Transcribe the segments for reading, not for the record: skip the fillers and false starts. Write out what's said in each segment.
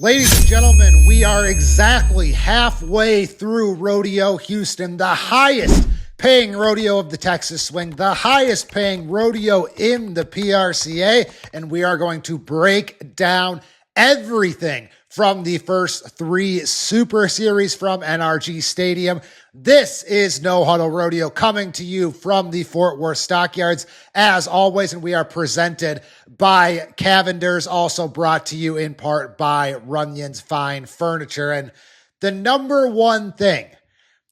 Ladies and gentlemen, we are exactly halfway through RodeoHouston, the highest paying rodeo of the Texas Swing, the highest paying rodeo in the PRCA, and we are going to break down everything from the first three Super Series from NRG Stadium. This is No Huddle Rodeo coming to you from the Fort Worth Stockyards as always, and we are presented by Cavenders, also brought to you in part by Runyon's Fine Furniture. And the number one thing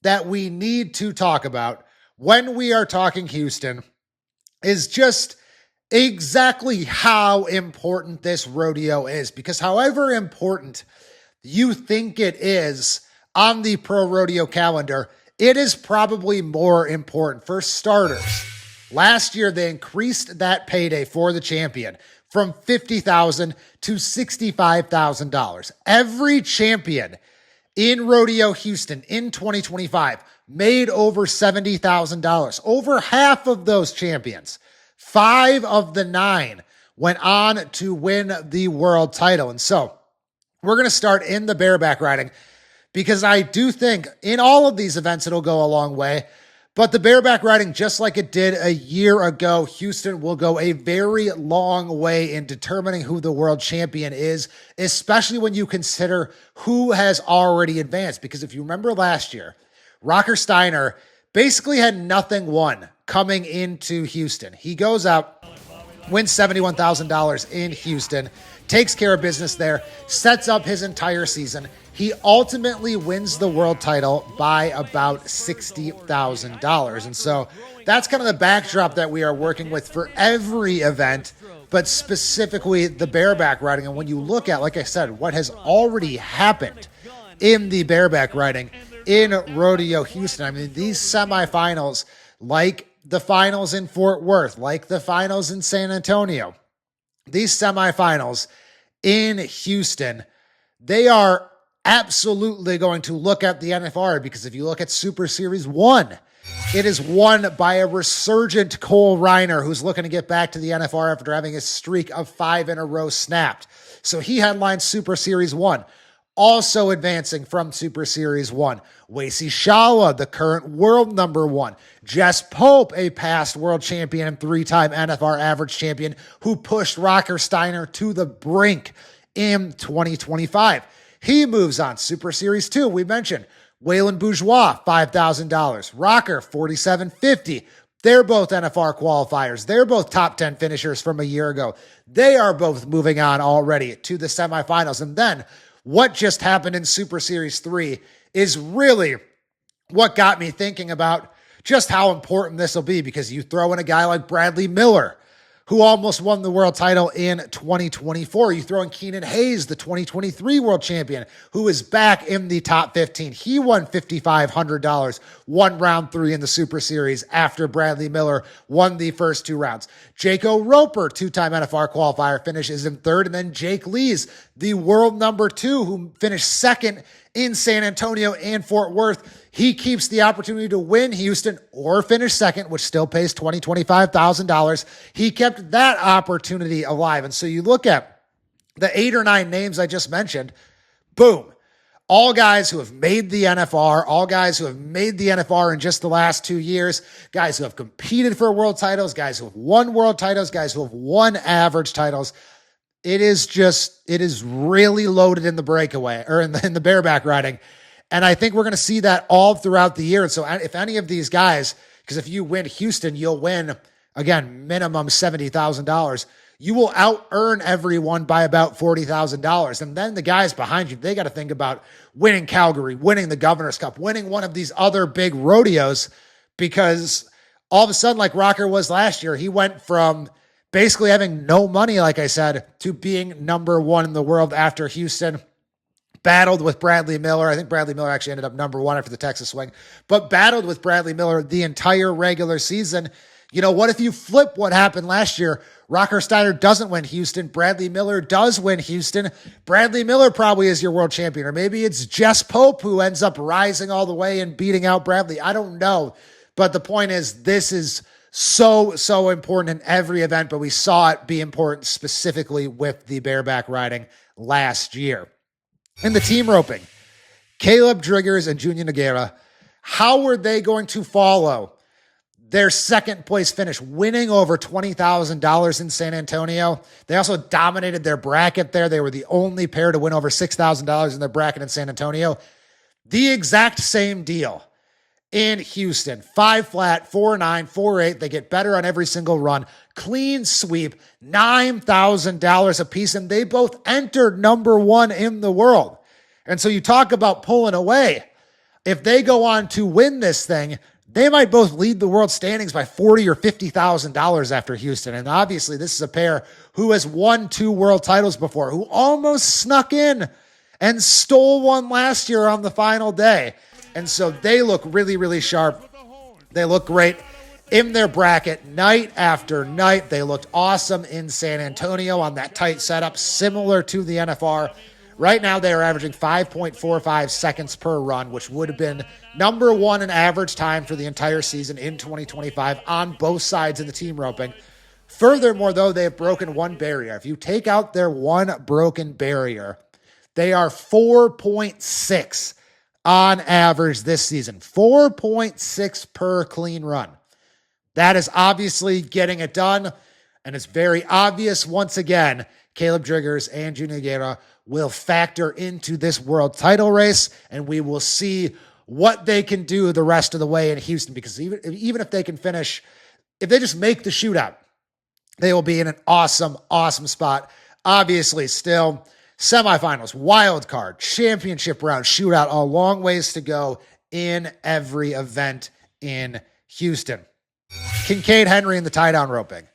that we need to talk about when we are talking Houston is just exactly how important this rodeo is, because however important you think it is on the pro rodeo calendar, it is probably more important. For starters, last year they increased that payday for the champion from $50,000 to $65,000. Every champion in RodeoHouston in 2025 made over $70,000. Over half of those champions, 5 of the 9, went on to win the world title. And so we're going to start in the bareback riding, because I do think in all of these events it'll go a long way. But the bareback riding, just like it did a year ago, Houston will go a very long way in determining who the world champion is, especially when you consider who has already advanced. Because if you remember last year, Rocker Steiner basically had nothing won coming into Houston. He goes out, wins $71,000 in Houston, takes care of business there, sets up his entire season. He ultimately wins the world title by about $60,000. And so that's kind of the backdrop that we are working with for every event, but specifically the bareback riding. And when you look at, like I said, what has already happened in the bareback riding in RodeoHouston, I mean, these semifinals, like the finals in Fort Worth, like the finals in San Antonio, these semifinals in Houston, they are absolutely going to look at the NFR, because if you look at Super Series 1, it is won by a resurgent Cole Reiner, who's looking to get back to the NFR after having his streak of 5 in a row snapped. So he headlines Super Series 1. Also advancing from Super Series 1, Wacy Shawa, the current world number 1. Jess Pope, a past world champion and 3-time NFR average champion, who pushed Rocker Steiner to the brink in 2025. He moves on. Super Series 2, we mentioned Waylon Bourgeois, $5,000. Rocker, $4,750. They're both NFR qualifiers. They're both top 10 finishers from a year ago. They are both moving on already to the semifinals. And then what just happened in Super Series 3 is really what got me thinking about just how important this will be, because you throw in a guy like Bradley Miller, who almost won the world title in 2024. You throw in Keenan Hayes, the 2023 world champion, who is back in the top 15. He won $5,500, won round 3 in the Super Series after Bradley Miller won the first 2 rounds. Jaco Roper, 2-time NFR qualifier, finishes in 3rd. And then Jake Lees, the world number 2, who finished 2nd in San Antonio and Fort Worth. He keeps the opportunity to win Houston or finish 2nd, which still pays $25,000. He kept that opportunity alive. And so you look at the 8 or 9 names I just mentioned, boom, all guys who have made the NFR, all guys who have made the NFR in just the last 2 years, guys who have competed for world titles, guys who have won world titles, guys who have won average titles. It is really loaded in the breakaway, or in the bareback riding. And I think we're going to see that all throughout the year. And so if any of these guys, because if you win Houston, you'll win, again, minimum $70,000. You will out-earn everyone by about $40,000. And then the guys behind you, they got to think about winning Calgary, winning the Governor's Cup, winning one of these other big rodeos, because all of a sudden, like Rocker was last year, he went from basically having no money, like I said, to being number 1 in the world after Houston. Battled with Bradley Miller. I think Bradley Miller actually ended up number 1 after the Texas Swing, but battled with Bradley Miller the entire regular season. You know, what if you flip what happened last year? Rocker Steiner doesn't win Houston. Bradley Miller does win Houston. Bradley Miller probably is your world champion, or maybe it's Jess Pope who ends up rising all the way and beating out Bradley. I don't know. But the point is, this is so important in every event, but we saw it be important specifically with the bareback riding last year. In the team roping, Kaleb, Driggers, and Junior Nogueira, how were they going to follow their second place finish, winning over $20,000 in San Antonio? They also dominated their bracket there. They were the only pair to win over $6,000 in their bracket in San Antonio. The exact same deal in Houston. 5 flat, 4-9, 4-8. They get better on every single run. Clean sweep, $9,000 apiece, and they both entered number 1 in the world. And so you talk about pulling away. If they go on to win this thing, they might both lead the world standings by $40,000 or $50,000 after Houston. And obviously, this is a pair who has won 2 world titles before, who almost snuck in and stole one last year on the final day. And so they look really, really sharp. They look great in their bracket night after night. They looked awesome in San Antonio on that tight setup, similar to the NFR. Right now, they are averaging 5.45 seconds per run, which would have been number 1 in average time for the entire season in 2025 on both sides of the team roping. Furthermore, though, they have broken one barrier. If you take out their one broken barrier, they are 4.6 on average this season. 4.6 per clean run. That is obviously getting it done, and it's very obvious once again, Kaleb, Driggers and Junior Nogueira will factor into this world title race, and we will see what they can do the rest of the way in Houston, because even if they can finish, if they just make the shootout, they will be in an awesome, awesome spot. Obviously, still semifinals, wild card, championship round, shootout, a long ways to go in every event in Houston. Kincade, Henry in the tie-down roping.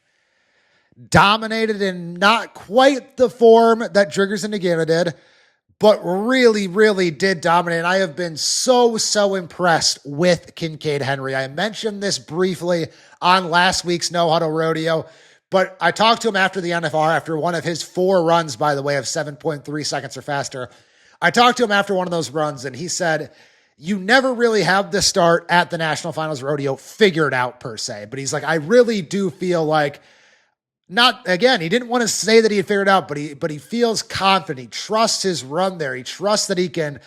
Dominated in not quite the form that Driggers and Nogueira did, but really, really did dominate. I have been so impressed with Kincade Henry. I mentioned this briefly on last week's No Huddle Rodeo, but I talked to him after the NFR, after one of his 4 runs, by the way, of 7.3 seconds or faster. I talked to him after one of those runs, and he said, you never really have the start at the National Finals Rodeo figured out per se, but he's like, I really do feel like, not, again, he didn't want to say that he had figured it out, but he feels confident. He trusts his run there. He trusts that he can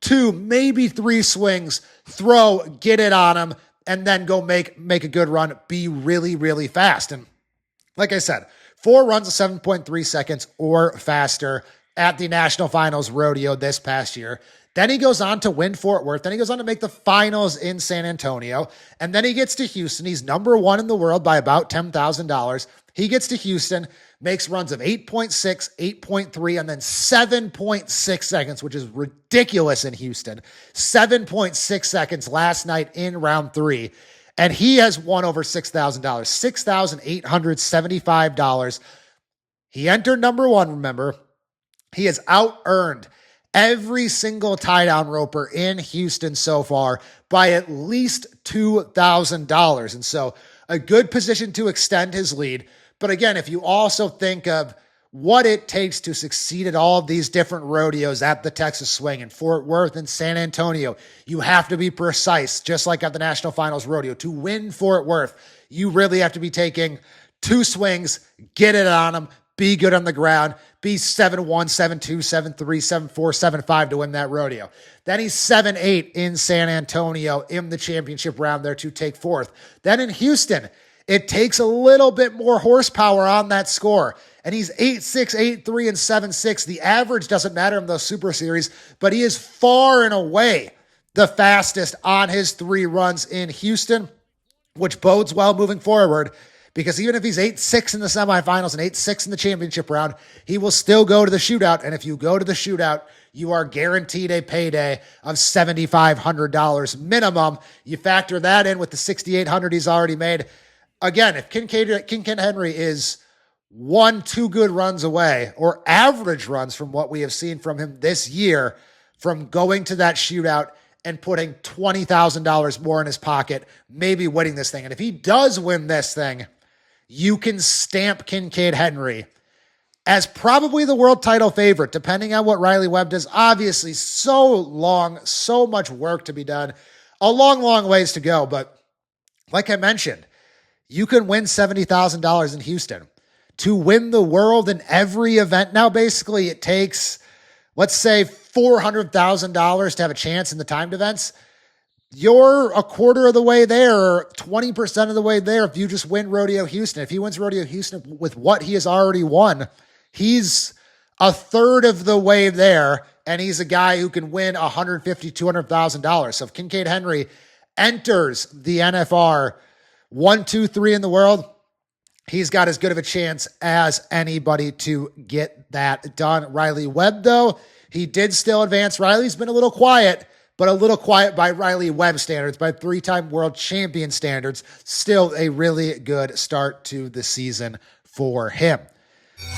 2, maybe 3 swings, throw, get it on him, and then go make a good run, be really, really fast. And like I said, 4 runs of 7.3 seconds or faster at the National Finals Rodeo this past year. Then he goes on to win Fort Worth. Then he goes on to make the finals in San Antonio. And then he gets to Houston. He's number 1 in the world by about $10,000. He gets to Houston, makes runs of 8.6, 8.3, and then 7.6 seconds, which is ridiculous in Houston. 7.6 seconds last night in round 3. And he has won over $6,000, $6,875. He entered number 1, remember. He has out-earned every single tie-down roper in Houston so far by at least $2,000. And so a good position to extend his lead. But again, if you also think of what it takes to succeed at all of these different rodeos at the Texas Swing in Fort Worth and San Antonio, you have to be precise, just like at the National Finals Rodeo. To win Fort Worth, you really have to be taking 2 swings, get it on them, be good on the ground, be 7-1, 7-2, 7-3, 7-4, 7-5 to win that rodeo. Then he's 7-8 in San Antonio in the championship round there to take 4th. Then in Houston, it takes a little bit more horsepower on that score. And he's 8-6, 8-3, and 7-6. The average doesn't matter in those Super Series, but he is far and away the fastest on his 3 runs in Houston, which bodes well moving forward. Because even if he's 8-6 in the semifinals and 8-6 in the championship round, he will still go to the shootout. And if you go to the shootout, you are guaranteed a payday of $7,500 minimum. You factor that in with the $6,800 he's already made. Again, if Kincade Henry is 1-2 good runs away, or average runs from what we have seen from him this year, from going to that shootout and putting $20,000 more in his pocket, maybe winning this thing. And if he does win this thing, you can stamp Kincade Henry as probably the world title favorite, depending on what Riley Webb does. Obviously, so long, so much work to be done. A long, long ways to go. But like I mentioned, you can win $70,000 in Houston. To win the world in every event now, basically, it takes, let's say, $400,000 to have a chance in the timed events, you're a quarter of the way there, or 20% of the way there if you just win Rodeo Houston. If he wins Rodeo Houston with what he has already won, he's a third of the way there, and he's a guy who can win $150,000, $200,000. So if Kincade Henry enters the NFR 1, 2, 3 in the world, he's got as good of a chance as anybody to get that done. Riley Webb, though, he did still advance. Riley's been a little quiet, but a little quiet by Riley Webb standards, by three-time world champion standards. Still a really good start to the season for him.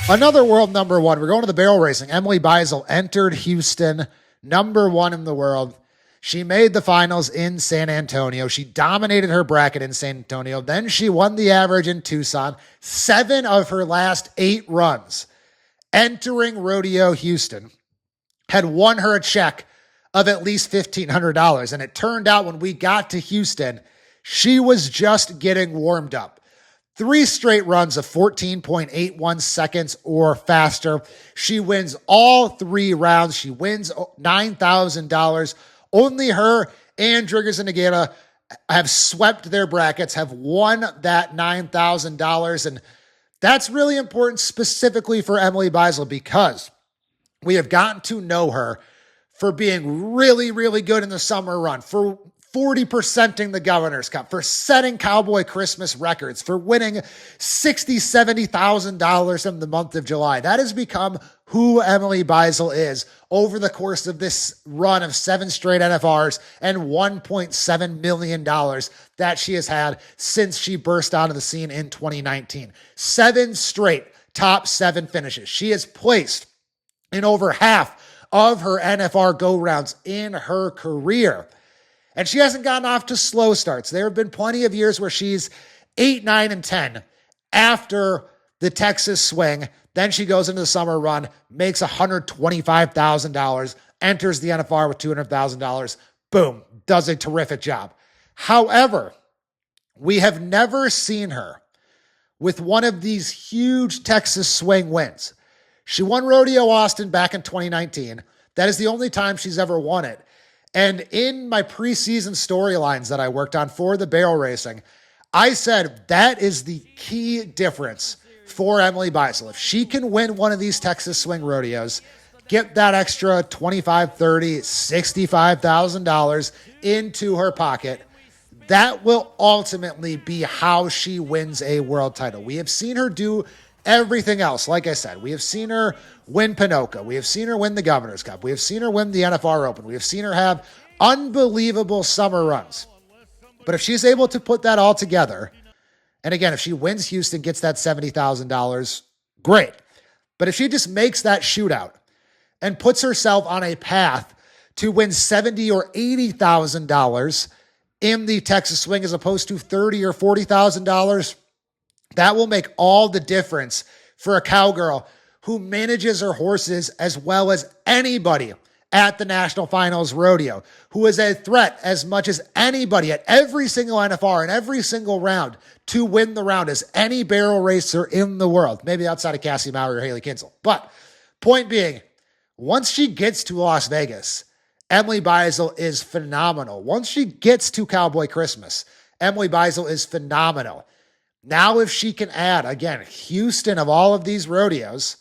Another world number one. We're going to the barrel racing. Emily Beisel entered Houston, number one in the world. She made the finals in San Antonio. She dominated her bracket in San Antonio. Then she won the average in Tucson. 7 of her last 8 runs entering Rodeo Houston had won her a check of at least $1,500. And it turned out when we got to Houston, she was just getting warmed up. 3 straight runs of 14.81 seconds or faster. She wins all 3 rounds. She wins $9,000. Only her and Driggers and Nogueira have swept their brackets, have won that $9,000. And that's really important specifically for Emily Beisel, because we have gotten to know her for being really, really good in the summer run, for 40%ing the Governor's Cup, for setting Cowboy Christmas records, for winning $60,000, $70,000 in the month of July. That has become who Emily Beisel is over the course of this run of 7 straight NFRs and $1.7 million that she has had since she burst onto the scene in 2019. 7 straight top 7 finishes. She has placed in over half of her NFR go-rounds in her career. And she hasn't gotten off to slow starts. There have been plenty of years where she's 8, 9, and 10 after the Texas swing. Then she goes into the summer run, makes $125,000, enters the NFR with $200,000. Boom, does a terrific job. However, we have never seen her with one of these huge Texas swing wins. She won RodeoHouston back in 2019. That is the only time she's ever won it. And in my preseason storylines that I worked on for the barrel racing, I said that is the key difference for Emily Beisel. If she can win one of these Texas swing rodeos, get that extra $25,000, $30,000, $65,000 into her pocket, that will ultimately be how she wins a world title. We have seen her do everything else. Like I said, we have seen her win Pinoca. We have seen her win the Governor's Cup. We have seen her win the NFR Open. We have seen her have unbelievable summer runs. But if she's able to put that all together, and again, if she wins Houston, gets that $70,000, great. But if she just makes that shootout and puts herself on a path to win $70,000 or $80,000 in the Texas swing as opposed to $30,000 or $40,000, that will make all the difference for a cowgirl who manages her horses as well as anybody at the National Finals Rodeo, who is a threat as much as anybody at every single NFR and every single round to win the round as any barrel racer in the world, maybe outside of Cassie Mowry or Haley Kinsel. But point being, once she gets to Las Vegas, Emily Beisel is phenomenal. Once she gets to Cowboy Christmas, Emily Beisel is phenomenal. Now, if she can add, again, Houston of all of these rodeos,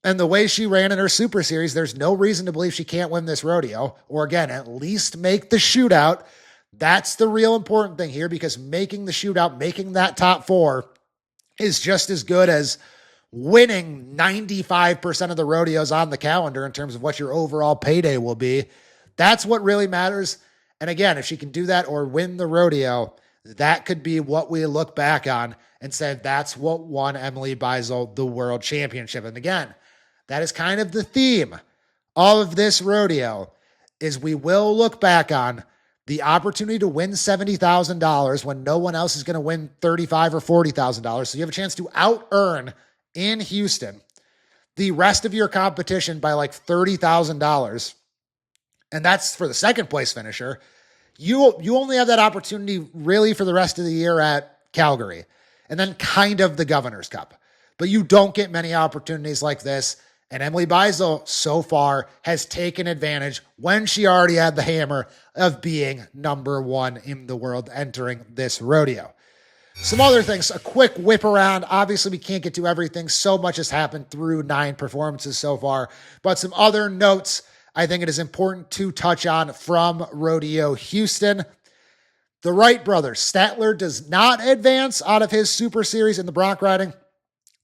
and the way she ran in her Super Series, there's no reason to believe she can't win this rodeo, or again, at least make the shootout. That's the real important thing here, because making the shootout, making that top 4 is just as good as winning 95% of the rodeos on the calendar in terms of what your overall payday will be. That's what really matters. And again, if she can do that or win the rodeo, that could be what we look back on and say, that's what won Emily Beisel the world championship. And again, that is kind of the theme of this rodeo, is we will look back on the opportunity to win $70,000 when no one else is going to win $35,000 or $40,000. So you have a chance to out-earn in Houston the rest of your competition by like $30,000. And that's for the second place finisher. You only have that opportunity really for the rest of the year at Calgary and then kind of the Governor's Cup. But you don't get many opportunities like this. And Emily Beisel so far has taken advantage when she already had the hammer of being number one in the world entering this rodeo. Some other things, a quick whip around. Obviously, we can't get to everything. So much has happened through 9 performances so far. But some other notes I think it is important to touch on from Rodeo Houston. The Wright brothers, Statler does not advance out of his Super Series in the bronc riding.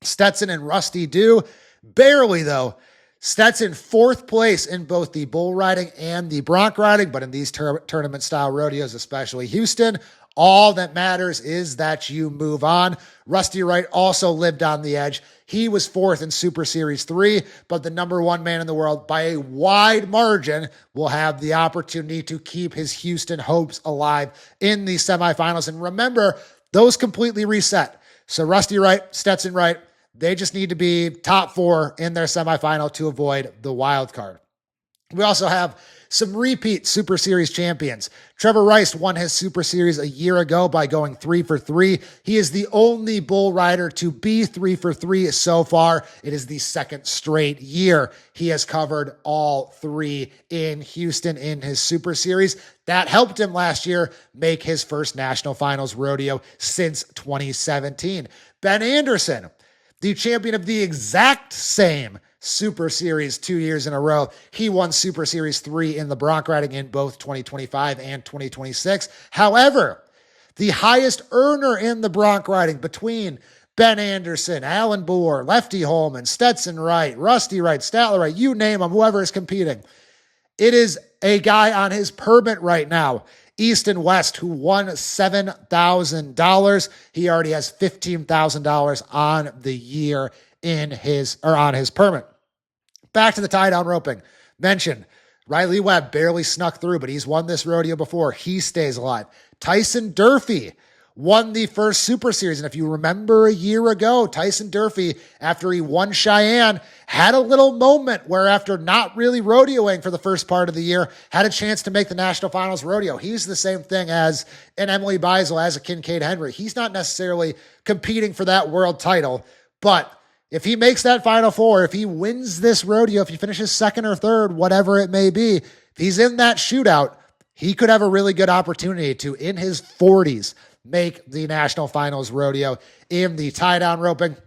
Stetson and Rusty do. Barely, though. Stetson, 4th place in both the bull riding and the bronc riding, but in these tournament-style rodeos, especially Houston, all that matters is that you move on. Rusty Wright also lived on the edge. He was 4th in Super Series 3, but the number 1 man in the world by a wide margin will have the opportunity to keep his Houston hopes alive in the semifinals. And remember, those completely reset. So Rusty Wright, Stetson Wright, they just need to be top 4 in their semifinal to avoid the wild card. We also have some repeat Super Series champions. Trevor Reiste won his Super Series a year ago by going 3 for 3. He is the only bull rider to be 3 for 3 so far. It is the 2nd straight year he has covered all 3 in Houston in his Super Series. That helped him last year make his first National Finals rodeo since 2017. Ben Andersen, the champion of the exact same Super Series 2 years in a row. He won Super Series 3 in the bronc riding in both 2025 and 2026. However, the highest earner in the bronc riding between Ben Andersen, Alan Boer, Lefty Holman, Stetson Wright, Rusty Wright, Statler Wright, you name them, whoever is competing. It is a guy on his permit right now, Eastan West, who won $7,000. He already has $15,000 on the year on his permit. Back to the tie down roping. Mentioned Riley Webb barely snuck through, but he's won this rodeo before. He stays alive. Tyson Durfey won the first Super Series. And if you remember a year ago, Tyson Durfey, after he won Cheyenne, had a little moment where after not really rodeoing for the first part of the year, had a chance to make the National Finals rodeo. He's the same thing as an Emily Beisel, as a Kincade Henry. He's not necessarily competing for that world title, but if he makes that Final Four, if he wins this rodeo, if he finishes 2nd or 3rd, whatever it may be, if he's in that shootout, he could have a really good opportunity to, in his 40s, make the National Finals rodeo in the tie-down roping.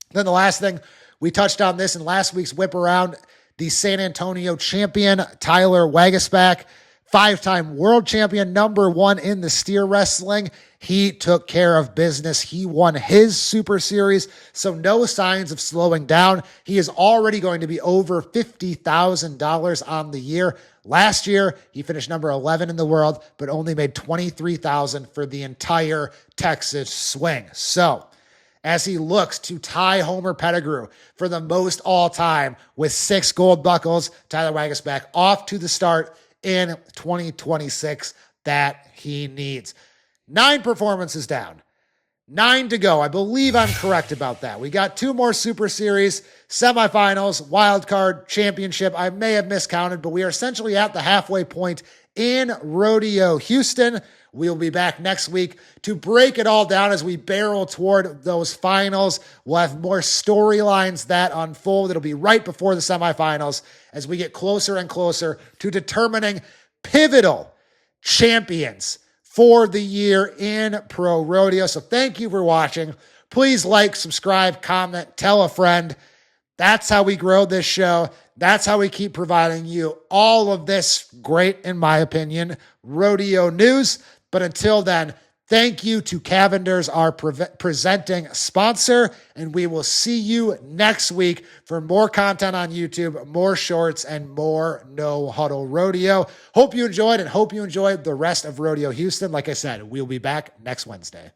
Then the last thing, we touched on this in last week's Whip Around, the San Antonio champion, Tyler Waguespack, 5-time world champion, number 1 in the steer wrestling. He took care of business. He won his Super Series, so no signs of slowing down. He is already going to be over $50,000 on the year. Last year, he finished number 11 in the world, but only made $23,000 for the entire Texas swing. So, as he looks to tie Homer Pettigrew for the most all-time with 6 gold buckles, Tyler Waguespack off to the start in 2026 that he needs. 9 performances down. 9 to go. I believe I'm correct about that. We got 2 more Super Series, semifinals, wild card, championship. I may have miscounted, but we are essentially at the halfway point in Rodeo Houston. We'll be back next week to break it all down as we barrel toward those finals. We'll have more storylines that unfold. It'll be right before the semifinals as we get closer and closer to determining pivotal champions for the year in pro rodeo. So thank you for watching. Please like, subscribe, comment, tell a friend. That's how we grow this show. That's how we keep providing you all of this great, in my opinion, rodeo news. But until then, thank you to Cavenders, our presenting sponsor, and we will see you next week for more content on YouTube, more shorts, and more No Huddle Rodeo. Hope you enjoyed and hope you enjoyed the rest of Rodeo Houston. Like I said, we'll be back next Wednesday.